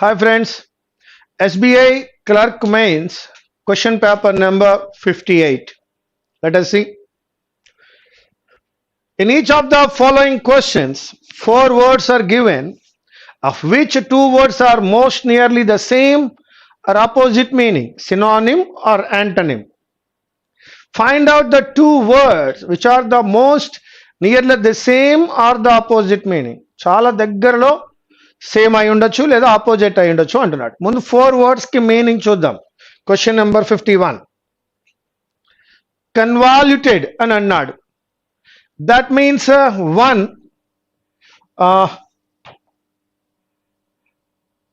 Hi friends, SBI Clerk Mains question paper number 58. Let us see. In each of the following questions, 4 words are given, of which 2 words are most nearly the same or opposite meaning, synonym or antonym. Find out the 2 words which are the most nearly the same or the opposite meaning. చాలా దగ్గరలో same అయి ఉండొచ్చు లేదా opposite అయి ఉండొచ్చు అంటున్నాడు. ముందు 4 words కి మీనింగ్ చూద్దాం. Question number 51. కన్వాల్యూటెడ్ అని అన్నాడు. That means one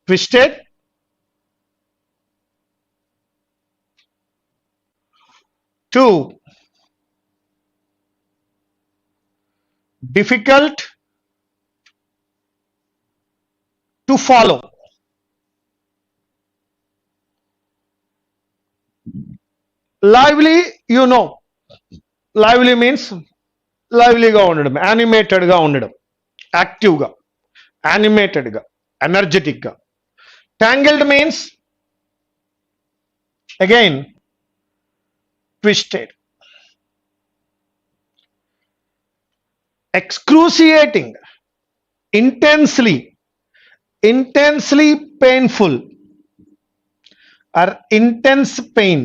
twisted, 2 difficult to follow. Lively, you know, lively means livelyగా ఉండడం, యానిమేటెడ్గా ఉండడం, యాక్టివ్గా, యానిమేటెడ్గా, ఎనర్జెటిక్గా. Tangled means again twisted. Excruciating, intensely painful or intense pain.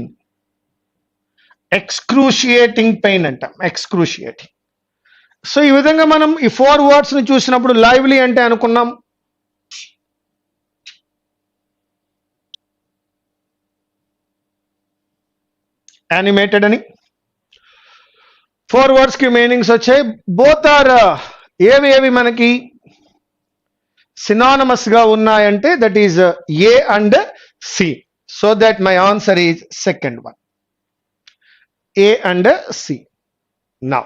Excruciating pain అంటాం, excruciating. సో ఈ విధంగా మనం ఈ 4 words ని చూసినప్పుడు లైవ్లీ అంటే అనుకున్నాం యానిమేటెడ్ అని. 4 words కి మీనింగ్స్ వచ్చాయి. బోత్ ఆర్ ఏవి మనకి సినానమస్ గా ఉన్నాయంటే that is A and C. So that my answer is second one, A and C. Now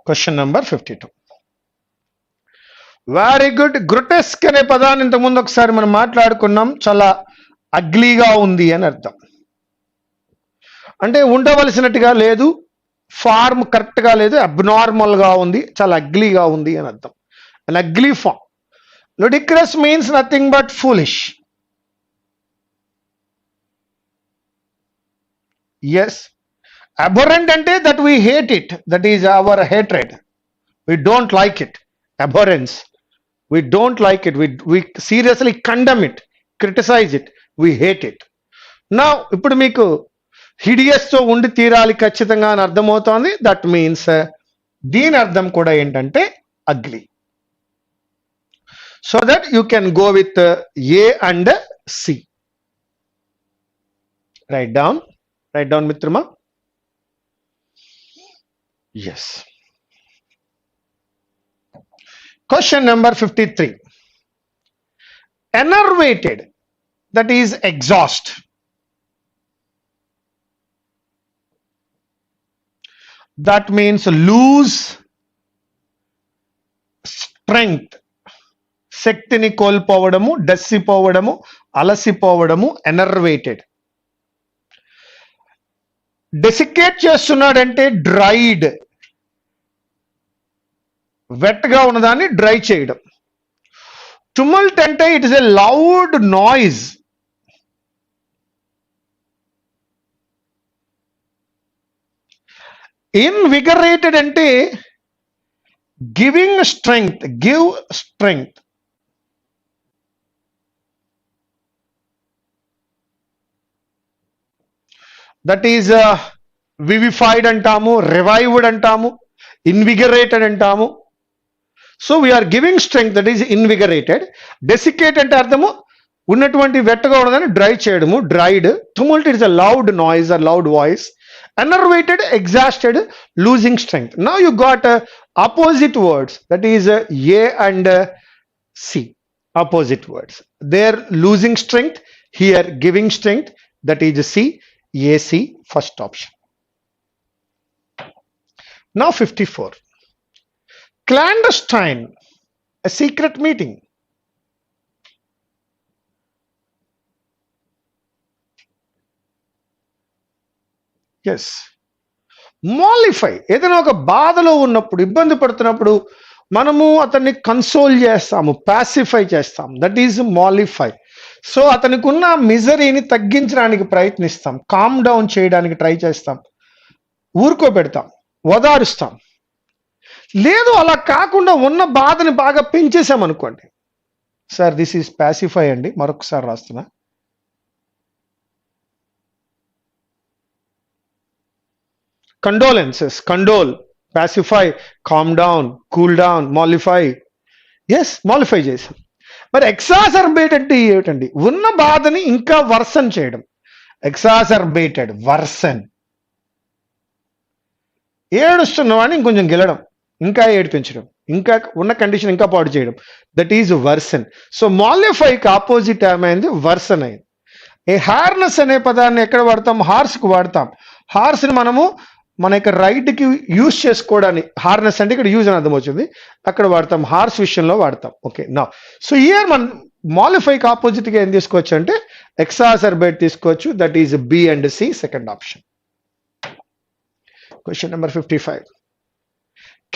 question number 52. Very good. Grotesque అనే పదాన్ని ఇంతకుముందు ఒకసారి మనం మాట్లాడుకున్నాం. చాలా అగ్లీగా ఉంది అని అర్థం. అంటే ఉండవలసినట్టుగా లేదు, ఫార్మ్ కరెక్ట్గా లేదు, అబ్నార్మల్గా ఉంది, చాలా అగ్లీగా ఉంది అని అర్థం. An ugly form. ludicrous means nothing but foolish. Yes. abhorrent అంటే that we hate it, that is our hatred. we don't like it. Abhorrence, we don't like it, we seriously condemn it, criticize it, we hate it. Now ఇప్పుడు మీకు హిడియస్ తో ఉండి తీరాలి ఖచ్చితంగా అని అర్థమవుతోంది. That means దీని అర్థం కూడా ఏంటంటే ugly. So that you can go with A and C. Write down మిత్రమా. Yes. Question number 53. Enervated, that is exhaust. That means lose strength. శక్తిని కోల్పోవడము, డస్సిపోవడము, అలసిపోవడము, ఎనర్వేటెడ్. డెసికేట్ చేస్తున్నాడంటే డ్రైడ్, వెట్గా ఉన్నదాన్ని డ్రై చేయడం. టుమల్ట్ అంటే it is a loud noise. Invigorated అంటే giving strength, give strength. That is vivified అంటాము, revived అంటాము, invigorated అంటాము. So we are giving strength, that is invigorated. Desiccate అంటే అర్థము ఉన్నటువంటి వెట్టగా ఉన్నదాన్ని డ్రై చేయడము, dried. Tumult it is a loud noise or loud voice. Enervated, exhausted, losing strength. Now you got opposite words, that is A and C. Opposite words. There losing strength, here giving strength, that is C. AC, first option. Now 54. Clandestine, a secret meeting. Yes. Mollify, ఏదైనా ఒక బాధలో ఉన్నప్పుడు, ఇబ్బంది పడుతున్నప్పుడు మనము అతన్ని console చేస్తాము, pacify చేస్తాం, దట్ ఈజ్ మాలిఫై. సో అతనికి ఉన్న మిజరీని తగ్గించడానికి ప్రయత్నిస్తాం, కామ్ డౌన్ చేయడానికి ట్రై చేస్తాం, ఊరుకోబెడతాం, ఓదారుస్తాం. లేదు అలా కాకుండా ఉన్న బాధని బాగా పెంచేసామనుకోండి. సార్ దిస్ ఈజ్ పాసిఫై అండి, మరొకసారి రాస్తున్నా. Condolences, condole, pacify, calm down, cool down, mollify. Yes, mollify చేసాం. మరి ఎక్సాసర్బేట్ అంటే ఏమిటండి? ఉన్న బాధని ఇంకా వర్సన్ చేయడం. ఎక్సాసర్బేటెడ్, వర్సన్. ఏడుస్తున్నవాడిని ఇంకొంచెం గెలడం, ఇంకా ఏడిపించడం, ఇంకా ఉన్న కండిషన్ ఇంకా పాడు చేయడం, దట్ ఈజ్ వర్సన్. సో మాలిఫైకి ఆపోజిట్ ఏమైంది? వర్సన్ అయింది. ఏ హార్నెస్ అనే పదాన్ని ఎక్కడ వాడతాం? హార్స్కి వాడతాం. హార్స్ని మనము మన యొక్క రైట్కి యూజ్ చేసుకోవడానికి, హార్నెస్ అంటే ఇక్కడ యూజ్ అని అర్థం వచ్చింది, అక్కడ వాడతాం, హార్స్ విషయంలో వాడతాం. ఓకే, నా సో ఇయర్ మనం మాలిఫైకి ఆపోజిట్గా ఏం తీసుకోవచ్చు అంటే ఎక్సాసర్బేట్ తీసుకోవచ్చు. That is B and C, second option. Question number 55.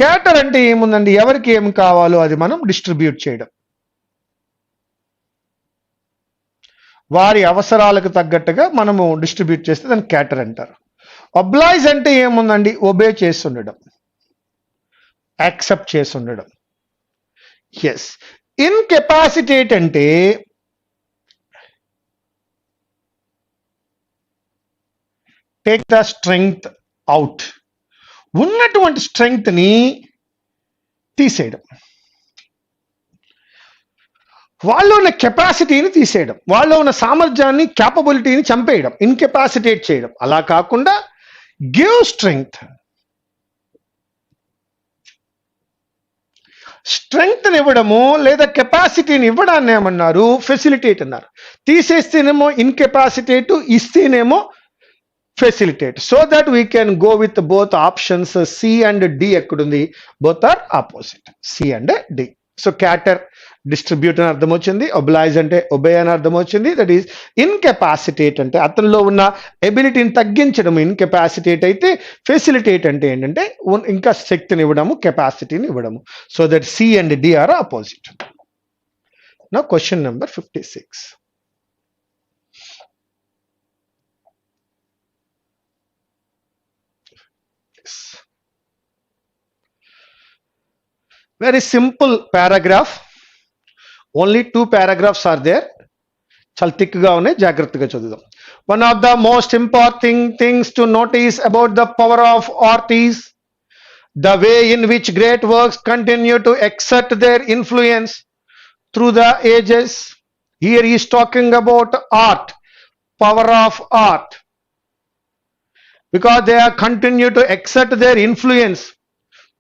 Cater అంటే ఏముందండి? ఎవరికి ఏం కావాలో అది మనం డిస్ట్రిబ్యూట్ చేయడం, వారి అవసరాలకు తగ్గట్టుగా మనము డిస్ట్రిబ్యూట్ చేస్తే దాన్ని క్యాటర్ అంటారు. ఒబ్లైజ్ అంటే ఏముందండి? ఒబే చేసి ఉండడం, యాక్సెప్ట్ చేసి ఉండడం. ఎస్. ఇన్కెపాసిటేట్ అంటే టేక్ ద స్ట్రెంగ్త్ అవుట్, ఉన్నటువంటి స్ట్రెంగ్త్ ని తీసేయడం, వాళ్ళు ఉన్న కెపాసిటీని తీసేయడం, వాళ్ళు ఉన్న సామర్థ్యాన్ని, క్యాపబిలిటీని చంపేయడం, ఇన్కెపాసిటేట్ చేయడం. అలా కాకుండా గివ్ స్ట్రెంగ్త్, స్ట్రెంగ్త్ ఇవ్వడము లేదా కెపాసిటీని ఇవ్వడాన్ని ఏమన్నారు? ఫెసిలిటేట్ అన్నారు. తీసేస్తేనేమో ఇన్కెపాసిటేట్, ఇస్తేనేమో facilitate. So that we can go with both options. C and D ఎక్కడుంది? Both are opposite, C and D. So cater distribute అని అర్థం వచ్చింది, ఒబ్లైజ్ అంటే ఒబే అని అర్థం వచ్చింది. దట్ ఈస్ ఇన్కెపాసిటేట్ అంటే అతనిలో ఉన్న ఎబిలిటీని తగ్గించడం ఇన్కెపాసిటేట్ అయితే, ఫెసిలిటేట్ అంటే ఏంటంటే ఇంకా శక్తిని ఇవ్వడము, కెపాసిటీని ఇవ్వడము. So that C and D are opposite. Now question number 56. Very simple paragraph. Only 2 paragraphs are there. చాలా థిక్గా ఉన్నాయి, జాగ్రత్తగా చదువుదాం. One of the most important things to notice about the power of art is the way in which great works continue to exert their influence through the ages. Here he is talking about art, power of art, because they are continue to exert their influence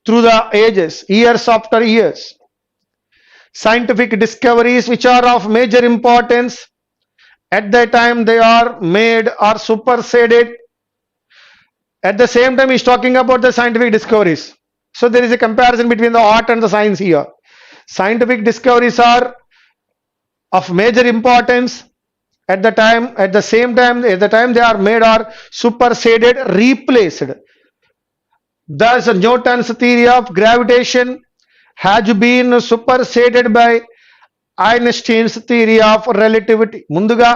through the ages, years after years. Scientific discoveries which are of major importance at the time they are made are superseded. At the same time he is talking about the scientific discoveries. So there is a comparison between the art and the science here. Scientific discoveries are of major importance at the same time they are made are superseded, replaced. Thus Newton's theory of gravitation has been superseded by Einstein's theory of relativity. ముందుగా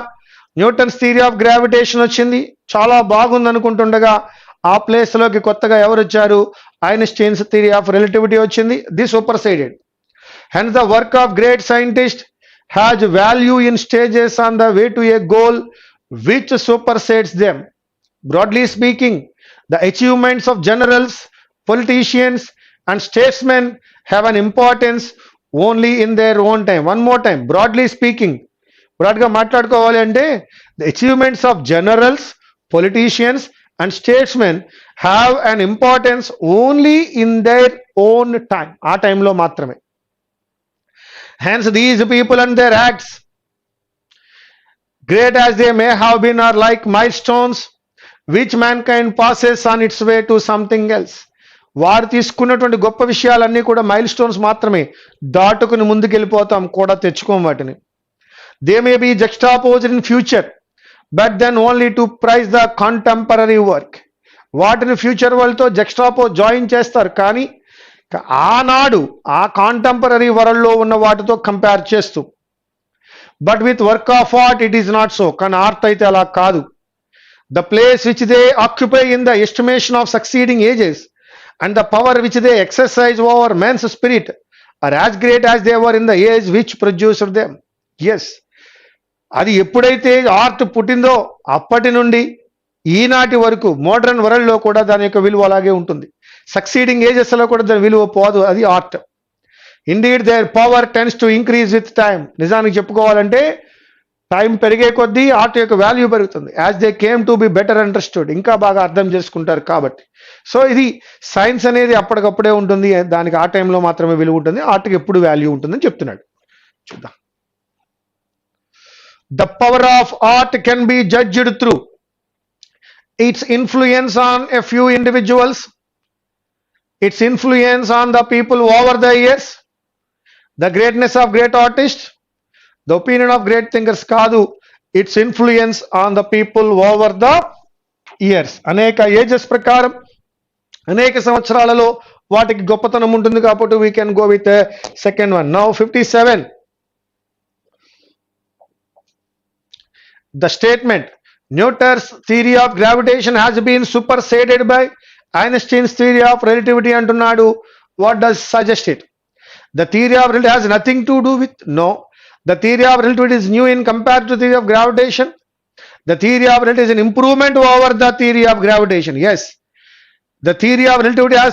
Newton's theory of gravitation వచ్చింది, చాలా బాగుంది అనుకుంటుండగా ఆ place లోకి కొత్తగా ఎవరు వచ్చారు? Einstein's theory of relativity వచ్చింది. The సూపర్సైడెడ్. Hence the work of great scientists has value in stages on the way to a goal which supersedes them. Broadly speaking, the achievements of generals, politicians and statesmen have an importance only in their own time. One more time, broadly speaking, broadగా మాట్లాడుకోవాలి అంటే the achievements of generals, politicians and statesmen have an importance only in their own time. ఆ టైంలో మాత్రమే. Hence these people and their acts, great as they may have been, are like milestones which mankind passes on its way to something else. వారు తీసుకున్నటువంటి గొప్ప విషయాలన్నీ కూడా mile stones మాత్రమే, దాటుకుని ముందుకెళ్ళిపోతాం కూడా, తెచ్చుకోం వాటిని. They may be juxtaposed in future but then only to prize the contemporary work. వాటిని ఫ్యూచర్ వాళ్ళతో జాయిన్ చేస్తారు, కానీ ఆనాడు ఆ కాంటెంపరీ వరల్డ్లో ఉన్న వాటితో కంపేర్ చేస్తూ. But with work of art it is not so. కానీ ఆర్ట్ అయితే అలా కాదు. The place which they occupy in the estimation of succeeding ages and the power which they exercise over men's spirit are as great as they were in the age which produced them. Yes, అది ఎప్పుడైతే art పుట్టిందో అప్పటి నుండి ఈనాటి వరకు modern వరల్డ్లో కూడా దాని యొక్క విలువ అలాగే ఉంటుంది. సక్సీడింగ్ ఏజెస్లో కూడా దాని విలువ పోదు. అది art. Indeed there power tends to increase with time. నిజానికి చెప్పుకోవాలంటే టైం పెరిగే కొద్దీ ఆర్ట్ యొక్క వాల్యూ పెరుగుతుంది. As they came to be better understood. ఇంకా బాగా అర్థం చేసుకుంటారు కాబట్టి. సో ఇది సైన్స్ అనేది అప్పటికప్పుడే ఉంటుంది, దానికి ఆ టైంలో మాత్రమే విలువ ఉంటుంది. ఆర్ట్కి ఎప్పుడు వాల్యూ ఉంటుందని చెప్తున్నాడు. చూద్దాం. The power of art can be judged through its influence on a few individuals, its influence on the people over the years, the greatness of great artists, the opinion of great thinkers కాదు, its influence on the people over the years. అనేక ages ప్రకారం అనేక సంవత్సరాలలో వాటికి గొప్పతనం ఉంటుంది కాబట్టి we can go with the second one. Now 57. The statement Newton's theory of gravitation has been superseded by Einstein's theory of relativity అంటున్నాడు. What does suggest it? The theory of relativity has nothing to do with. No. The theory of relativity is new in compared to the theory of gravitation. The theory of relativity is an improvement over the theory of gravitation. Yes. The theory of relativity has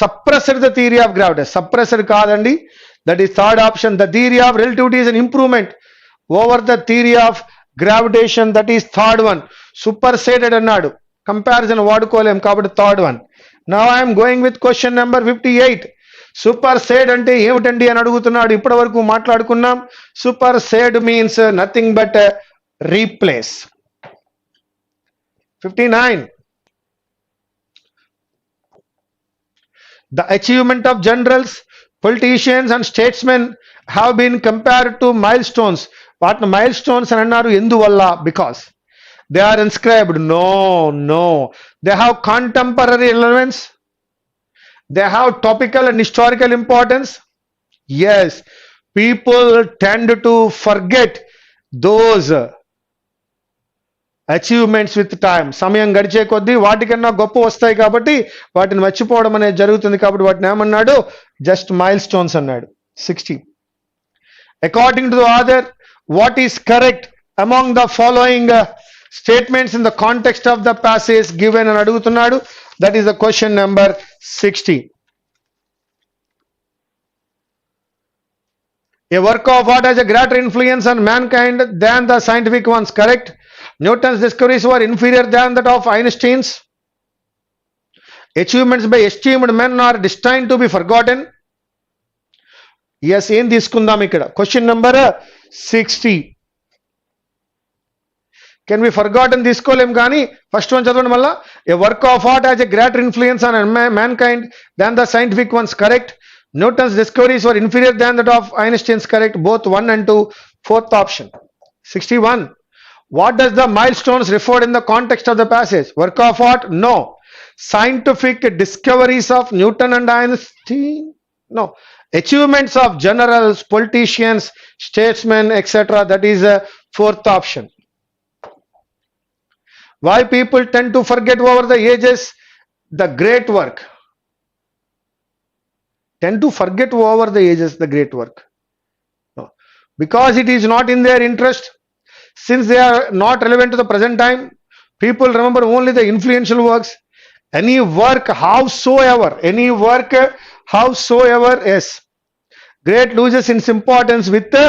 suppressed the theory of gravity. Suppressed కాదండి. That is third option. The theory of relativity is an improvement over the theory of gravitation. That is third one. Superseded అన్నాడు. Comparison వాడుకోలేం కాబట్టి third one. Now I'm going with question number 58. Supersede అంటే ఏమిటండి అని అడుగుతున్నాడు. ఇప్పటి వరకు మాట్లాడుకున్నాం. Supersede means nothing but replace. 59. The achievement of generals, politicians and statesmen have been compared to milestones. వాటిని మైల్ స్టోన్స్ అని అన్నారు. ఎందువల్ల? Because they are inscribed. No, they have contemporary relevance, they have topical and historical importance. Yes, people tend to forget those achievements with time. సమయం గడిచే కొద్దీ వాటికన్నా గొప్ప వస్తాయి కాబట్టి వాటిని మర్చిపోవడం అనేది జరుగుతుంది. కాబట్టి వాటిని ఏమన్నాడు? జస్ట్ మైల్ స్టోన్స్ అన్నాడు. 60. According to the author, what is correct among the following statements in the context of the passage given అని అడుగుతున్నాడు. That is the question number 60. A work of art has a greater influence on mankind than the scientific ones. Correct. Newton's discoveries were inferior than that of Einstein's. Achievements by esteemed men are destined to be forgotten. Yes, ఏం తీసుకుందాం ఇక్కడ? Question number 60. Can be forgotten తీసుకోలేం కానీ first one చదవండి మళ్ళా. A work of art has a greater influence on mankind than the scientific ones. Correct. Newton's discoveries were inferior than that of Einstein's. Correct. Both 1 and 2. Fourth option. 61. What does the milestones referred in the context of the passage? Work of art? No. Scientific discoveries of Newton and Einstein? No. Achievements of generals, politicians, statesmen, etc. That is a fourth option. Why people tend to forget over the ages the great work? Tend to forget over the ages the great work. No. Because it is not in their interest. Since they are not relevant to the present time, people remember only the influential works. Any work howsoever is great loses its importance with the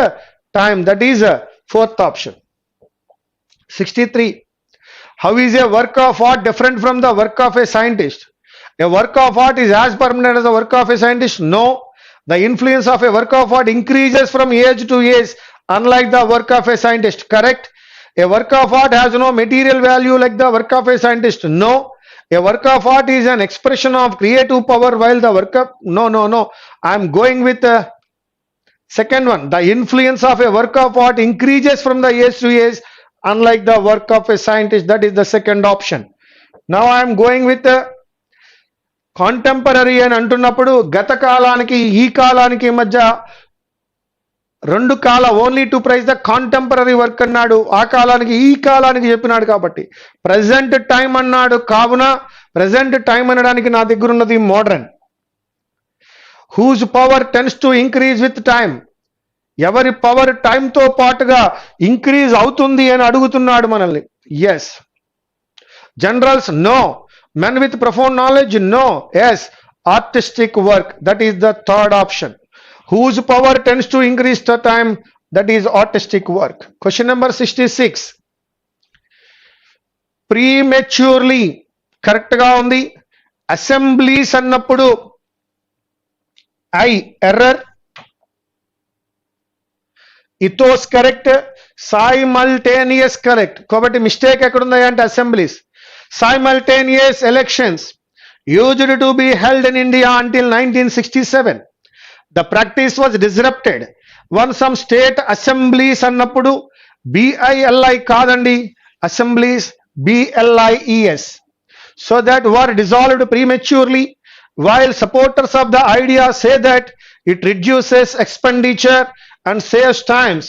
time. That is a fourth option. 63. How is a work of art different from the work of a scientist? A work of art is as permanent as the work of a scientist? No. The influence of a work of art increases from age to age, unlike the work of a scientist. Correct. A work of art has no material value like the work of a scientist. No. A work of art is an expression of creative power, while the work of... No. I am going with the second one. The influence of a work of art increases from the age to age, unlike the work of a scientist. That is the second option. Now I am going with the contemporary అని అంటున్నప్పుడు గత కాలానికి ఈ కాలానికి మధ్య రెండు కాల only to prize the contemporary work అన్నాడు. ఆ కాలానికి ఈ కాలానికి చెప్పినాడు కాబట్టి ప్రజెంట్ టైం అన్నాడు. కావున ప్రజెంట్ టైం అనడానికి నా దగ్గర ఉన్నది modern. Whose power tends to increase with time. ఎవరి పవర్ టైంతో పాటుగా ఇంక్రీజ్ అవుతుంది అని అడుగుతున్నాడు మనల్ని. Yes. Generals no. Men with profound knowledge no. Yes. Artistic work, that is the third option. Whose power tends to increase the time, that is artistic work. Question number 66. Prematurely correct ga undi. Assemblies annappudu I error. Ethos correct. Simultaneous correct. Kabatti mistake ekkada ante assemblies. Simultaneous elections used to be held in India until 1967. The practice was disrupted once some state assemblies annappudu BILI kaadandi, assemblies BLIES, so that were dissolved prematurely, while supporters of the idea say that it reduces expenditure and saves times.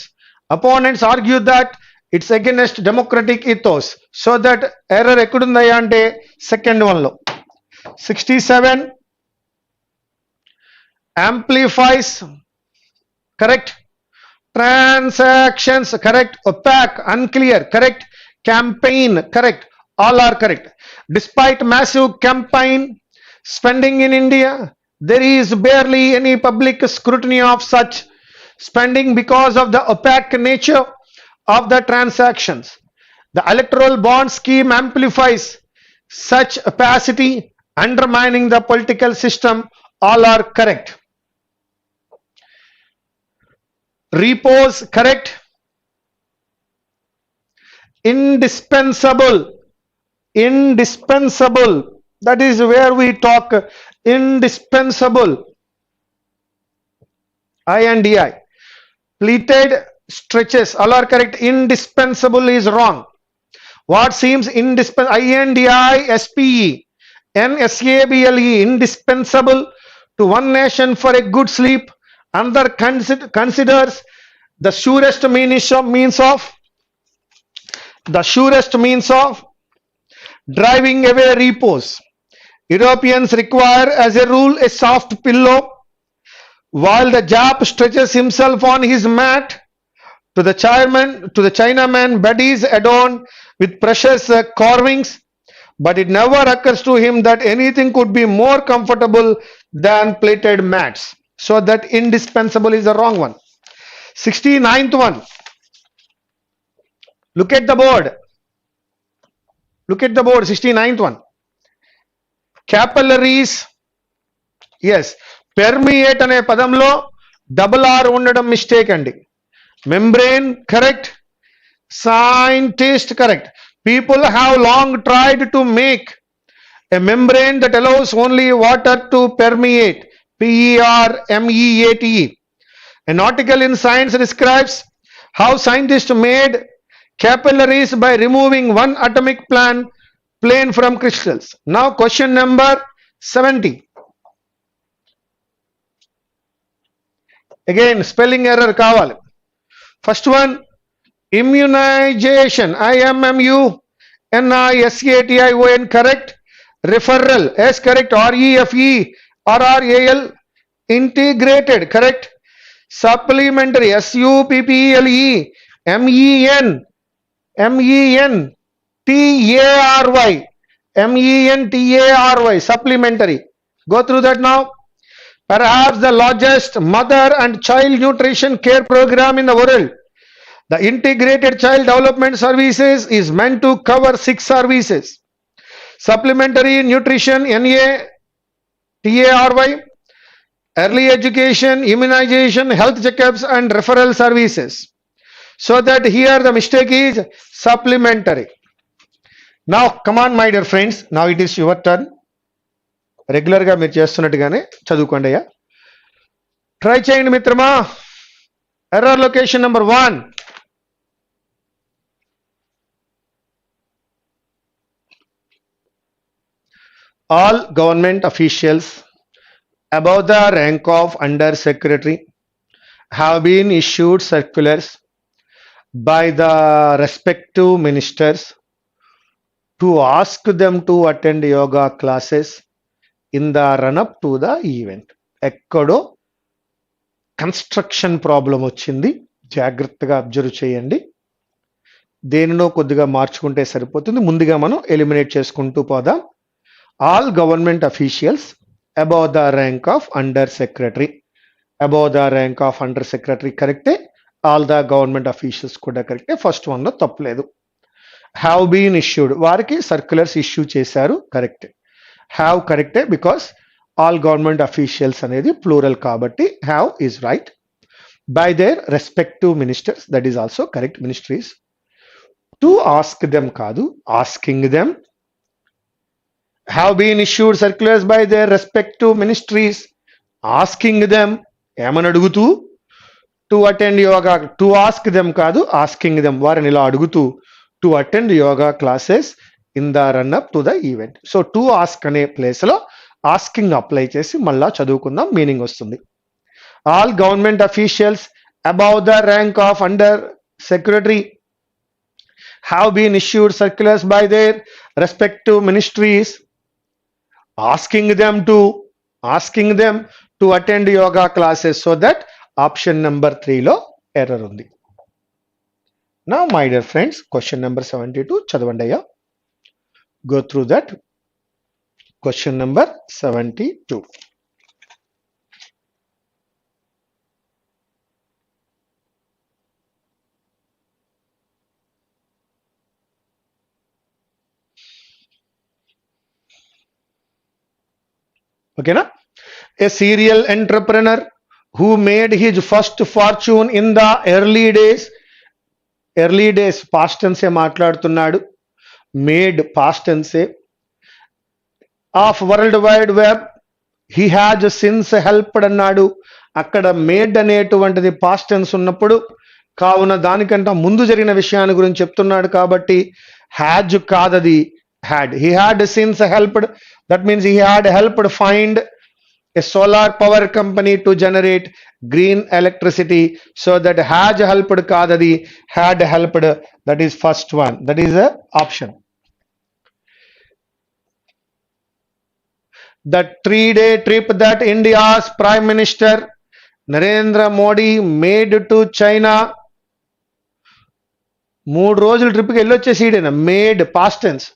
Opponents argue that it's against democratic ethos. So that error ekkudundaya ante second one lo. 67. Amplifies correct. Transactions correct. Opaque, unclear correct. Campaign correct. All are correct. Despite massive campaign spending in India, there is barely any public scrutiny of such spending because of the opaque nature of the transactions. The electoral bond scheme amplifies such opacity, undermining the political system. All are correct. Repose correct. Indispensable. Indispensable, that is where we talk. Indispensable, INDI. Pleated stretches, all are correct. Indispensable is wrong. What seems indispensable? INDI SPE NSABLE, indispensable to one nation for a good sleep. Another considers the surest means of driving away repose. Europeans require as a rule a soft pillow, while the Jap stretches himself on his mat. To the Chinaman bodies adorned with precious carvings, but it never occurs to him that anything could be more comfortable than plated mats. So that indispensable is the wrong one. 69th one. Look at the board. Look at the board. 69th one. Capillaries. Yes. Permeate ane padamlo double R undadam mistake andi. Membrane correct. Scientist correct. People have long tried to make a membrane that allows only water to permeate. PERMEATE. An article in Science describes how scientists made capillaries by removing one atomic plane from crystals. Now question number 70. Again spelling error kavali. First one, immunization, IMMUNISATION correct. Referral, S correct. REFERRAL, integrated correct. Supplementary, SUPPLE MENTARY, supplementary. Go through that now. Perhaps the largest mother and child nutrition care program in the world, the Integrated Child Development Services is meant to cover 6 services: supplementary nutrition, NATARY, early education, immunization, health checkups, and referral services. So that here the mistake is supplementary. Now come on my dear friends, now it is your turn. Regular గా మీరు చేస్తున్నట్టుగానే చదువుకోండి అయ్యా. Try చేయండి మిత్రమా. Error location number 1. All government officials above the rank of under secretary have been issued circulars by the respective ministers to ask them to attend yoga classes in the run up to the event. ఎక్కడో construction problem వచ్చింది, జాగ్రత్తగా observe చేయండి. దేనినో కొద్దిగా మార్చుకుంటే సరిపోతుంది. ముందుగా మనం eliminate చేసుకుంటూ పోదాం. All government officials above the rank of under secretary, above the rank of under secretary కరెక్టే, ఆల్ ద గవర్నమెంట్ అఫీషియల్స్ కూడా కరెక్టే. ఫస్ట్ వన్ లో తప్పలేదు. హ్యావ్ బీన్ ఇష్యూడ్, వారికి సర్క్యులర్స్ ఇష్యూ చేశారు, కరెక్టే. హ్యావ్ కరెక్టే బికాస్ ఆల్ గవర్నమెంట్ అఫీషియల్స్ అనేది ప్లూరల్ కాబట్టి have is right. By their respective ministers, that is also correct. Ministries. To ask them కాదు, asking them. Have been issued circulars by their respective ministries, asking them ఏమని అడుగుతూ. To attend yoga, to ask them కాదు, asking them వారిని ఇలా అడుగుతూ. To attend yoga classes in the run up to the event. So to ask అనే place లో asking apply చేసి మళ్ళా చదువుకుందాం, మీనింగ్ వస్తుంది. All government officials above the rank of under secretary have been issued circulars by their respective ministries asking them to attend yoga classes. So that option number 3 లో error ఉంది. Now my dear friends, question number 72 చదవండి అయ్యా. Go through that. Question number 72. Okay na? A serial entrepreneur who made his first fortune in the early days past టెన్సే మాట్లాడుతున్నాడు, made past టెన్సే. Of world wide web he has since helped అన్నాడు. అక్కడ made అనేటువంటిది past tense ఉన్నప్పుడు, కావున దానికంటే ముందు జరిగిన విషయాన్ని గురించి చెప్తున్నాడు కాబట్టి హ్యాజ్ కాదది, had. He had since helped, that means he had helped find a solar power company to generate green electricity. So that has helped kadadi, had helped, that is first one, that is a option. The 3-day trip that India's Prime Minister Narendra Modi made to China, 3 రోజుల trip కి వెళ్ళొచ్చేసిడేనా, made past tense.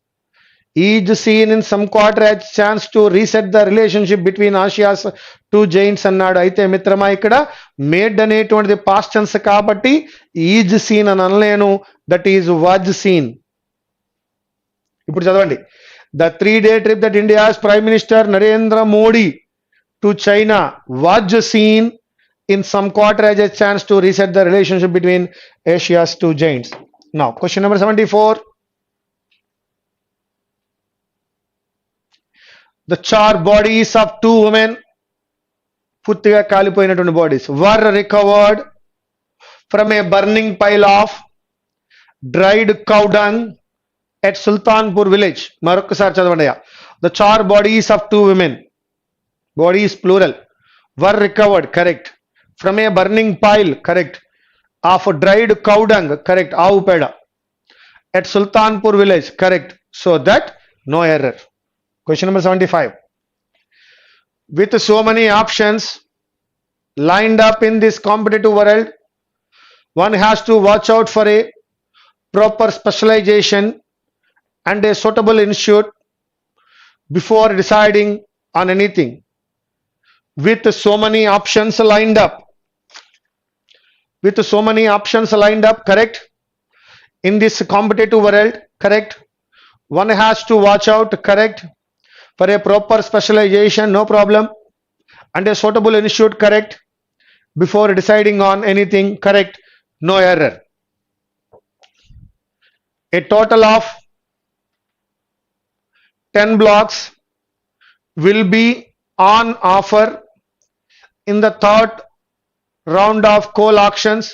Is seen in some quarter as chance to reset the relationship between Asia's 2 giants అన్నాడు. అయితే మిత్రమా ఇక్కడ made అనేటువంటిది past tense కాబట్టి is seen అని అనలేను, దట్ ఈజ్ వాజ్ సీన్. ఇప్పుడు చదవండి. The 3-day trip that India's Prime Minister Narendra Modi to China was seen in some quarter as a chance to reset the relationship between Asia's 2 giants. Now question number 74. The charred bodies of 2 women, పూర్తిగా కాలిపోయినటువంటి bodies, were recovered from a burning pile of dried cow dung at Sultanpur village. మరొకసారి చదవండి. The charred bodies of 2 women, bodies plural, were recovered, correct, from a burning pile, correct, of dried cow dung, correct, ఆవు పేడ, at Sultanpur village, correct. So that no error. Question number 75. With so many options lined up in this competitive world, one has to watch out for a proper specialization and a suitable institute before deciding on anything. With so many options lined up, correct, in this competitive world, correct, one has to watch out, correct, for a proper specialization, no problem, and a suitable institute, correct, before deciding on anything, correct, no error. A total of 10 blocks will be on offer in the 3rd round of coal auctions,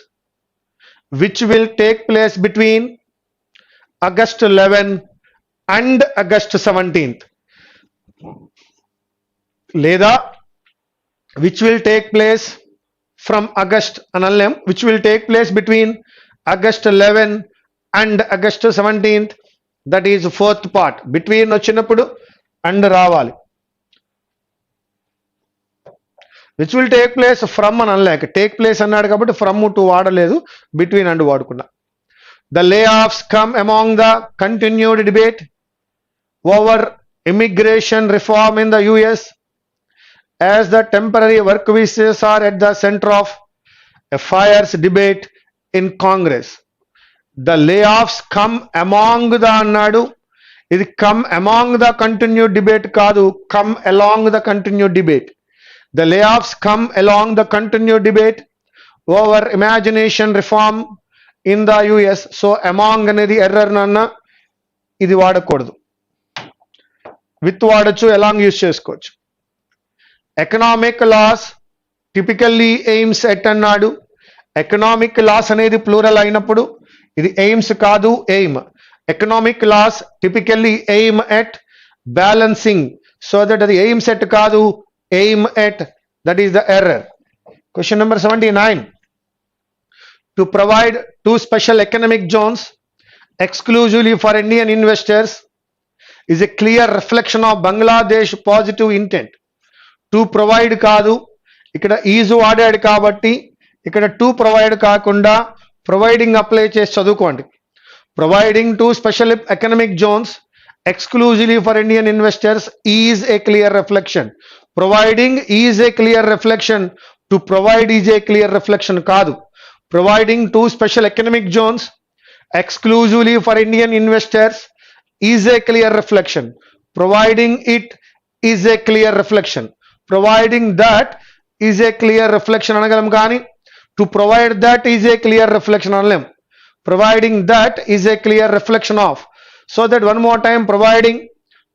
which will take place between August 11 and August 17th. లేదా which will take place from August అనలేం, which will take place between August 11 and August 17th, that is fourth part. Between వచ్చినప్పుడు and రావాలి. which will take place from అని అనలేక take place అన్నాడు కాబట్టి from to వాడలేదు, between and వాడుకున్నా. The layoffs come among the continued debate over immigration reform in the US, as the temporary work visas are at the center of a fierce debate in Congress. The layoffs come among the అన్నాడు, ఇది come among the continued debate కాదు, come along the continued debate. The layoffs come along the continued debate over immigration reform in the US. So among అనేది error నాన్న, ఇది వాడకూడదు. With వాడచ్చు, along use చేసుకోవచ్చు. Economic laws typically aims at అన్నాడు. Economic laws అనేది plural అయినప్పుడు ఇది ఎయిమ్స్ కాదు, aim. Economic laws typically aim at balancing, so that అది ఎయిమ్స్ ఎట్ కాదు, aim at. That is the error. Question number 79. To provide two special economic zones exclusively for Indian investors is a clear reflection of Bangladesh positive intent. To provide కాదు, ఇక్కడ is వాడాడు కాబట్టి ఇక్కడ to provide కాకుండా providing apply చేసి చదువుకోండి. Providing two special economic zones exclusively for Indian investors is a clear reflection. Providing is a clear reflection, to provide is a clear reflection కాదు. Providing two special economic zones exclusively for Indian investors is a clear reflection. Providing it is a clear reflection. Providing that is a clear reflection అనగలం కానీ to provide that is a clear reflection అనలేం. Providing that is a clear reflection of. So that one more time, providing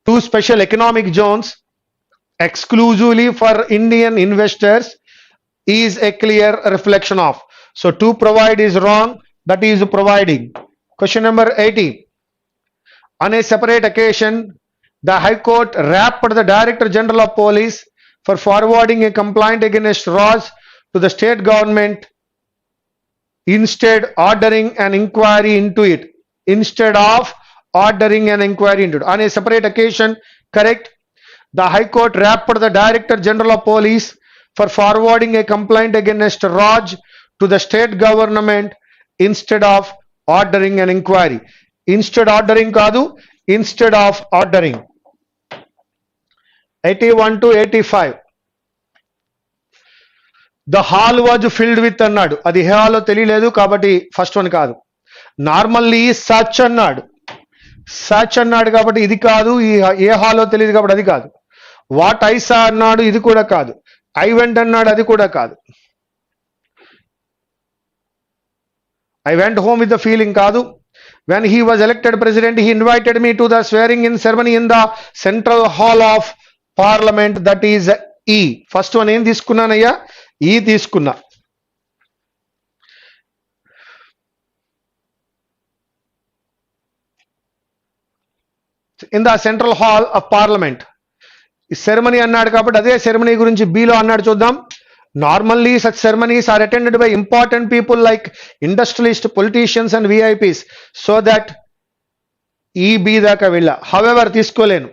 two special economic zones exclusively for Indian investors is a clear reflection of. So to provide is wrong, that is providing. Question number 80. On a separate occasion, the High Court rapped the Director General of Police for forwarding a complaint against Raj to the state government, instead ordering an inquiry into it. Instead of ordering an inquiry into it. On a separate occasion, correct. The High Court rapped the Director General of Police for forwarding a complaint against Raj to the state government instead of ordering an inquiry. Instead ordering కాదు, instead of ordering. 81 to 85. The hall was filled with అన్నాడు, అది ఏ hollow తెలియలేదు కాబట్టి first one కాదు. Normally such అన్నాడు, such అన్నాడు కాబట్టి ఇది కాదు, ఏ హాలో తెలియదు కాబట్టి అది కాదు. వాట్ ఐ సా అన్నాడు, ఇది కూడా కాదు. ఐ వెంట్ అన్నాడు, అది కూడా కాదు. I went home with the feeling కాదు. When he was elected president, he invited me to the swearing in ceremony in the Central Hall of Parliament, that is E. First one ఏం తీసుకున్నానయ్యా, ఈ తీసుకున్నా. In the Central Hall of Parliament. ఈ ceremony అన్నాడు కాబట్టి అదే ceremony గురించి below అన్నాడు, చూద్దాం. Normally such ceremonies are attended by important people like industrialists, politicians and VIPs, so that ఈ బి దాకా వెళ్ళా. హవెవర్ తీసుకోలేను.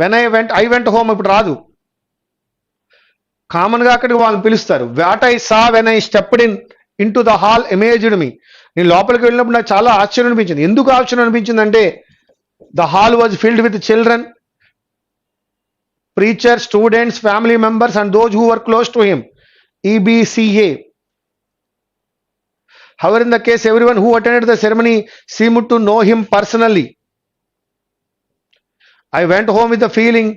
వెన్ ఐ వెంట్ హోమ్ ఇప్పుడు రాదు, కామన్ గా అక్కడికి వాళ్ళని పిలుస్తారు. What I saw when I stepped in to the hall amazed me. నేను లోపలికి వెళ్ళినప్పుడు నాకు చాలా ఆశ్చర్యం అనిపించింది. ఎందుకు ఆశ్చర్యం అనిపించింది అంటే the hall was filled with children, preachers, students, family members and those who were close to him. EBCA. However, in the case, everyone who attended the ceremony seemed to know him personally. I went home with the feeling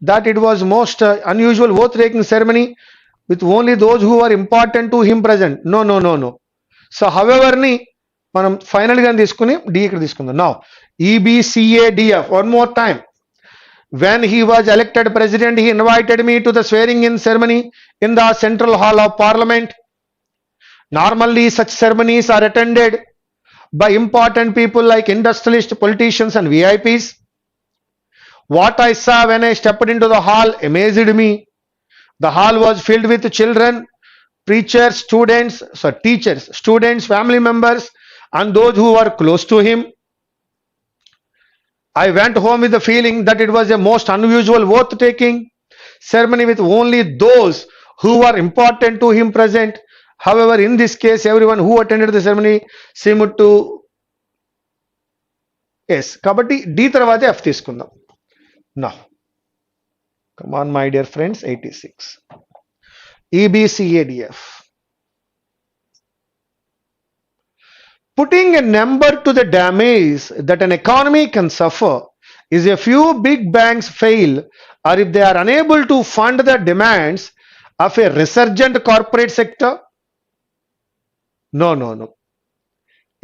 that it was most unusual oath-taking ceremony with only those who were important to him present. No. So, however ni మనం final గా తీసుకుని D ఇక్కడ తీసుకుందాం. Now, EBCADF. One more time. When he was elected president, he invited me to the swearing in ceremony in the Central Hall of Parliament. Normally, such ceremonies are attended by important people like industrialists, politicians and VIPs. What I saw when I stepped into the hall amazed me. The hall was filled with children, preachers, students, so teachers, students, family members, and those who were close to him. I went home with the feeling that it was a most unusual, worth-taking ceremony with only those who were important to him present. However, in this case, everyone who attended the ceremony seemed to yes. కాబట్టి D తర్వాత F తీసుకుందాం. నా come on my dear friends, 86 EBCADF. Putting a number to the damage that an economy can suffer is a few big banks fail or if they are unable to fund the demands of a resurgent corporate sector. No.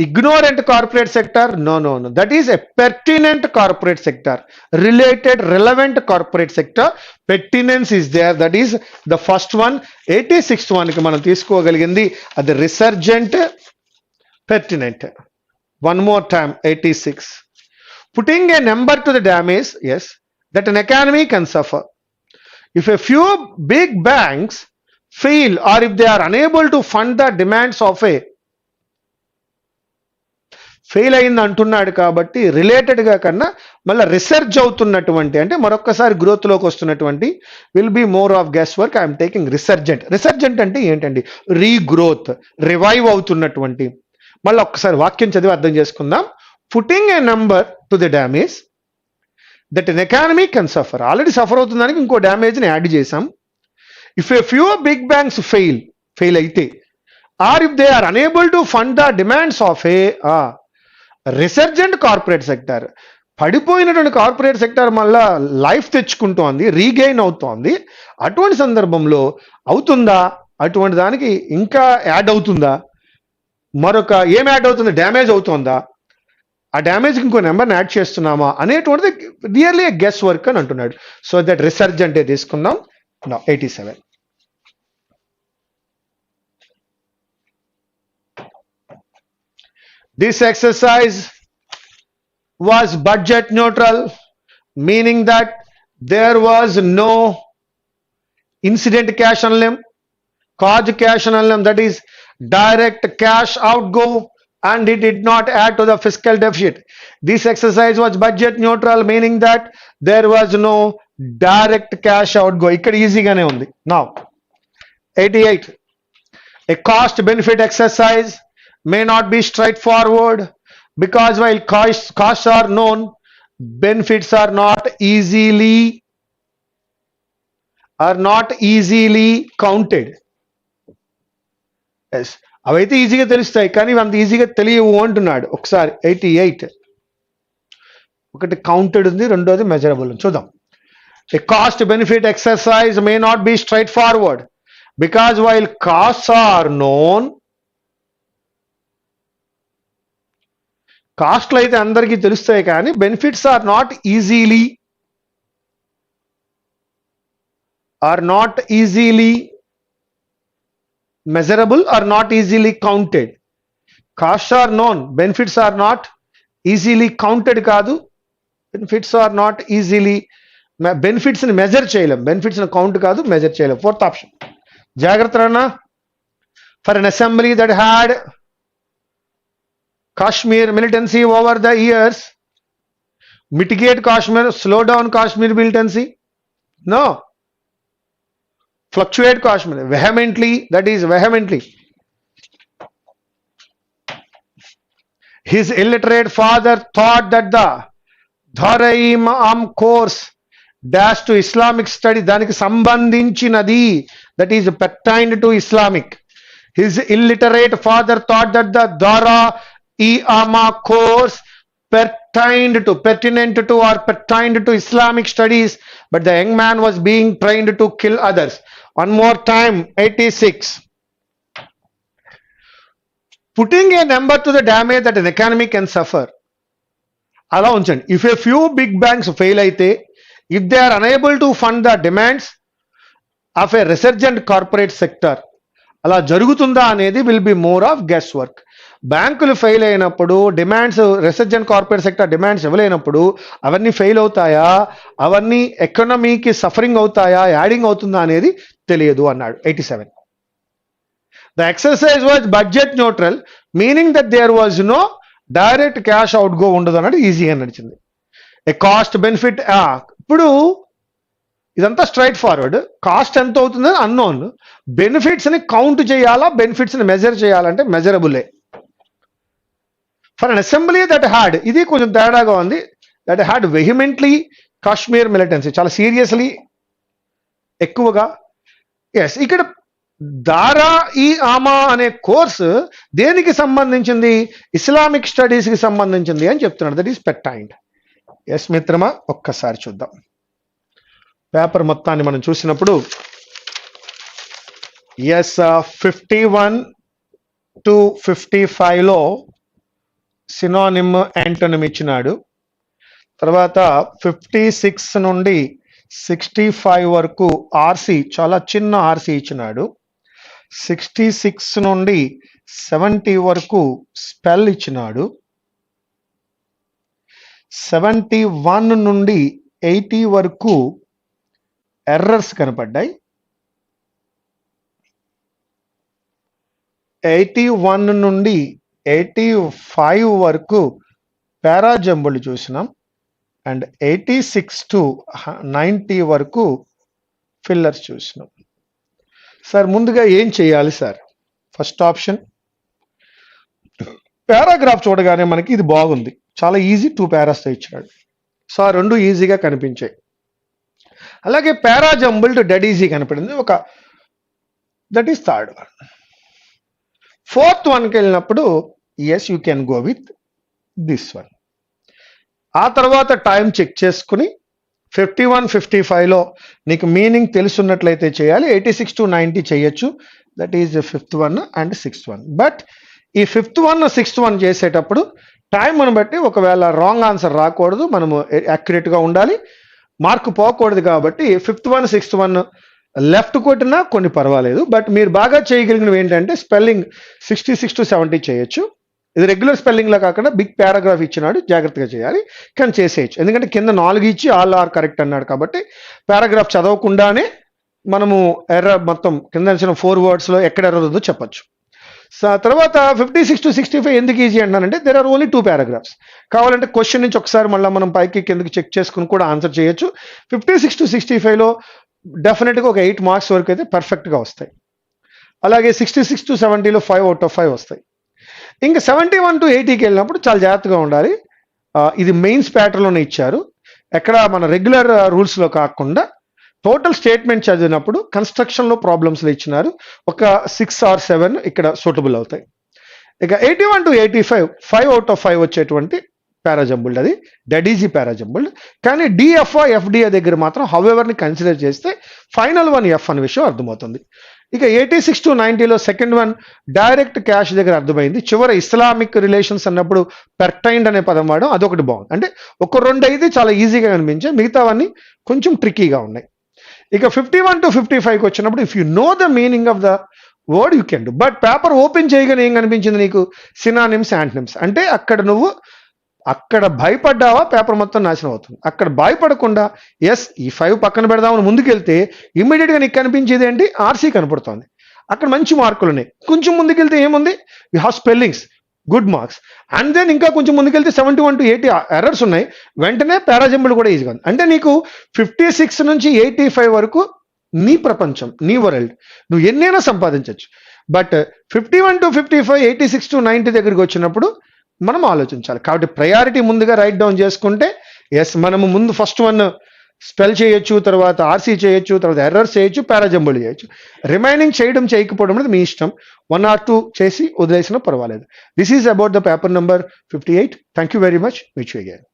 Ignorant corporate sector? No. That is a pertinent corporate sector. Related, relevant corporate sector. Pertinence is there. That is the first one. 86th one ki manam teeskogalindi adi resurgent, pertinent. One more time, 86. Putting a number to the damage, yes, that an economy can suffer. If a few big banks fail or if they are unable to fund the demands of a fail అయింది అంటున్నాడు కాబట్టి రిలేటెడ్గా కన్నా మళ్ళీ research అవుతున్నటువంటి అంటే మరొకసారి గ్రోత్లోకి వస్తున్నటువంటి will be more of guess work. I'm taking resurgent అంటే ఏంటండి? రీగ్రోత్, రివైవ్ అవుతున్నటువంటి. మళ్ళీ ఒక్కసారి వాక్యం చదివి అర్థం చేసుకుందాం. Putting a number to the damage that an economy can suffer. Already suffer అవుతుందానికి ఇంకో డ్యామేజ్ని యాడ్ చేసాం. If a few big banks fail అయితే or if they are unable to fund the demands of a resurgent corporate sector. పడిపోయినటువంటి corporate sector మళ్ళా life తెచ్చుకుంటోంది, regain అవుతోంది. అటువంటి సందర్భంలో అవుతుందా? అటువంటి దానికి ఇంకా యాడ్ అవుతుందా? మరొక ఏం యాడ్ అవుతుంది? డ్యామేజ్ అవుతుందా? ఆ డ్యామేజ్కి ఇంకో నెంబర్ని యాడ్ చేస్తున్నామా అనేటువంటిది రియర్లీ గెస్ వర్క్ అని అంటున్నాడు. సో దట్ రిసర్జెంటే తీసుకుందాం. 87. This exercise was budget neutral, meaning that there was no incident cash annulum, cause cash annulum, that is direct cash outgo, and it did not add to the fiscal deficit. This exercise was budget neutral, meaning that there was no direct cash outgo. Ikkada easy gaane undi. Now 88. A cost benefit exercise may not be straightforward because while costs are known, benefits are not easily counted. Yes, అవైతే ఈజీగా తెలుస్తాయి కానీ అంత ఈజీగా తెలియవు అంటున్నాడు. ఒకసారి 88 ఒకటి కౌంటెడ్ ఉంది, రెండోది మెజరబుల్. చూద్దాం. A cost benefit exercise may not be straightforward because while costs are known, కాస్ట్లు అయితే అందరికీ తెలుస్తాయి కానీ benefits are not easily measurable or not easily counted. Cost are known, benefits are not easily counted కాదు. Benefits are not easily, బెనిఫిట్స్ని measure చేయలేం, బెనిఫిట్స్ని count కాదు, measure చేయలేం. Fourth option. జాగ్రత్త అన్న. For an assembly that had Kashmir militancy over the years, mitigate Kashmir, slow down Kashmir militancy? No. Fluctuate Kashmir vehemently, that is vehemently. His illiterate father thought that the Dharaim course dash to Islamic study, daniki sambandhinchinadi, that is pertained to Islamic. His illiterate father thought that the Dhara course pertinent to Islamic studies, but the young man was being trained to kill others. One more time, 86. Putting a number to the damage that an economy can suffer. అలా ఉంచండి. If a few big banks fail అయితే, if they are unable to fund the demands of a resurgent corporate sector, అలా జరుగుతుందా అనేది will be more of guess work. బ్యాంకులు fail అయినప్పుడు demands, research and corporate sector demands ఇవ్వలేనప్పుడు అవన్నీ fail అవుతాయా, అవన్నీ ఎకానమీకి సఫరింగ్ అవుతాయా, యాడింగ్ అవుతుందా అనేది తెలియదు అన్నాడు. 87. The exercise was budget neutral, meaning that there was no direct cash outgo ఉండదు అన్నాడు. ఈజీగా నడిచింది. ఏ కాస్ట్ బెనిఫిట్, ఇప్పుడు ఇదంతా స్ట్రైట్ ఫార్వర్డ్. కాస్ట్ ఎంత అవుతుందని అన్నోన్, బెనిఫిట్స్ ని కౌంట్ చేయాలా, బెనిఫిట్స్ ని మెజర్ చేయాలంటే మెజరబులే. For an assembly that had, ఇది కొంచెం తేడాగా ఉంది, that had vehemently Kashmir militancy, చాలా సీరియస్లీ ఎక్కువగా. ఎస్, ఇక్కడ దారా ఈ ఆమా అనే కోర్సు దేనికి సంబంధించింది, ఇస్లామిక్ స్టడీస్ కి సంబంధించింది అని చెప్తున్నాడు. That is పెర్టైన్డ్. ఎస్ మిత్రమా, ఒక్కసారి చూద్దాం పేపర్ మొత్తాన్ని మనం చూసినప్పుడు. ఎస్, 51 to 55లో సినోనిమ్ యాంటోనిమ్ ఇచ్చినాడు. తర్వాత 56 నుండి 65 వరకు ఆర్సి, చాలా చిన్న ఆర్సి ఇచ్చినాడు. 66 నుండి 70 వరకు స్పెల్ ఇచ్చినాడు. 71 నుండి 80 వరకు ఎర్రర్స్ కనపడ్డాయి. 81 నుండి 85 వరకు పారాజంబుల్ చూసినాం. అండ్ 86 to 90 వరకు ఫిల్లర్స్ చూసినాం. సార్ ముందుగా ఏం చేయాలి సార్? ఫస్ట్ ఆప్షన్, పారాగ్రాఫ్ చూడగానే మనకి ఇది బాగుంది, చాలా ఈజీ, 2 పారాస్తో ఇచ్చినాడు. సో ఆ రెండు ఈజీగా కనిపించాయి. అలాగే పారాజంబుల్డ్ డెడ్ ఈజీ కనపడింది, ఒక that is third one. Fourth వన్కి వెళ్ళినప్పుడు yes you can go with this one. ఆ తర్వాత టైం చెక్ చేసుకుని 51, 55లో నీకు మీనింగ్ తెలుసున్నట్లయితే చేయాలి. 86 to 90 చేయొచ్చు, that is 5th one and 6th one. But ఈ 5th one, 6th one చేసేటప్పుడు టైంను బట్టి ఒకవేళ రాంగ్ ఆన్సర్ రాకూడదు, మనము యాక్యురేట్గా ఉండాలి, మార్కు పోకూడదు. కాబట్టి 5th one, 6th one left కొట్టినా కొన్ని పర్వాలేదు. బట్ మీరు బాగా చేయగలిగినవి ఏంటంటే స్పెల్లింగ్ 66 to 70 చేయొచ్చు. ఇది రెగ్యులర్ స్పెల్లింగ్లో కాకుండా బిగ్ పారాగ్రాఫ్ ఇచ్చినాడు, జాగ్రత్తగా చేయాలి, కానీ చేసేయచ్చు. ఎందుకంటే కింద 4 ఇచ్చి ఆల్ ఆర్ కరెక్ట్ అన్నాడు కాబట్టి పారాగ్రాఫ్ చదవకుండానే మనము ఎర్రర్ మొత్తం కింద 4 wordsలో ఎక్కడ ఎర్రర్ ఉందో చెప్పచ్చు. తర్వాత 56 to 65 ఎందుకు ఈజీ అంటానంటే దెర్ ఆర్ ఓన్లీ 2 paragraphs. కావాలంటే క్వశ్చన్ నుంచి ఒకసారి మళ్ళీ మనం పైకి కిందకి చెక్ చేసుకుని కూడా ఆన్సర్ చేయొచ్చు. 56 to 65లో డెఫినెట్గా ఒక 8 marks వరకు అయితే పర్ఫెక్ట్గా వస్తాయి. అలాగే 66 to 70లో 5 out of 5 వస్తాయి. ఇంకా 71 to 80కి వెళ్ళినప్పుడు చాలా జాగ్రత్తగా ఉండాలి. ఇది మెయిన్స్ ప్యాటర్న్లోనే ఇచ్చారు, ఎక్కడ మన రెగ్యులర్ రూల్స్లో కాకుండా టోటల్ స్టేట్మెంట్ చదివినప్పుడు కన్స్ట్రక్షన్లో ప్రాబ్లమ్స్లో ఇచ్చినారు. ఒక 6 or 7 ఇక్కడ సూటబుల్ అవుతాయి. ఇక 81 to 85 5 out of 5 వచ్చేటువంటి పారాజంబుల్డ్, అది డెడ్ ఈజీ పారాజంబుల్డ్. కానీ డిఎఫ్ఐ ఎఫ్డిఏ దగ్గర మాత్రం హౌఎవర్ని కన్సిడర్ చేస్తే ఫైనల్ వన్ ఎఫ్ అనే విషయం అర్థమవుతుంది. ఇక 86 to 90లో సెకండ్ వన్ డైరెక్ట్ క్యాష్ దగ్గర అర్థమైంది. చివర ఇస్లామిక్ రిలేషన్స్ అన్నప్పుడు పెర్టైన్డ్ అనే పదం వాడడం, అదొకటి బాగుంది. అంటే ఒక 2 అయితే చాలా ఈజీగా కనిపించాయి, మిగతావన్నీ కొంచెం ట్రిక్కీగా ఉన్నాయి. ఇక 51 to 55కి వచ్చినప్పుడు if you know the meaning of the word you can do. But paper open చేయగానే ఏం కనిపించింది నీకు? Synonyms, antonyms. అంటే అక్కడ నువ్వు భయపడ్డావా, పేపర్ మొత్తం నాశనం అవుతుంది. అక్కడ భయపడకుండా ఎస్ ఈ 5 పక్కన పెడదామని ముందుకెళ్తే ఇమ్మీడియట్గా నీకు కనిపించేది ఏంటి? ఆర్సీ కనపడుతుంది. అక్కడ మంచి మార్కులు ఉన్నాయి. కొంచెం ముందుకెళ్తే ఏముంది? You have spellings, good marks. And then ఇంకా కొంచెం ముందుకెళ్తే 71 to 80 ఎర్రర్స్ ఉన్నాయి. వెంటనే పారాజంబుల్ కూడా ఈజీగా ఉంది. అంటే నీకు 56 నుంచి 85 వరకు నీ ప్రపంచం, నీ వరల్డ్, నువ్వు ఎన్నైనా సంపాదించవచ్చు. బట్ 51 to 55, 86 to 90 దగ్గరికి వచ్చినప్పుడు మనం ఆలోచించాలి. కాబట్టి ప్రయారిటీ ముందుగా రైట్ డౌన్ చేసుకుంటే ఎస్ మనము ముందు ఫస్ట్ వన్ స్పెల్ చేయొచ్చు, తర్వాత ఆర్సీ చేయొచ్చు, తర్వాత ఎర్రర్స్ చేయొచ్చు, పారాజంబుల్ చేయొచ్చు. రిమైనింగ్ చేయకపోవడం అనేది మీ ఇష్టం. 1 or 2 చేసి వదిలేసినా పర్వాలేదు. This is about the paper number 58. Thank you very much. Meet you again.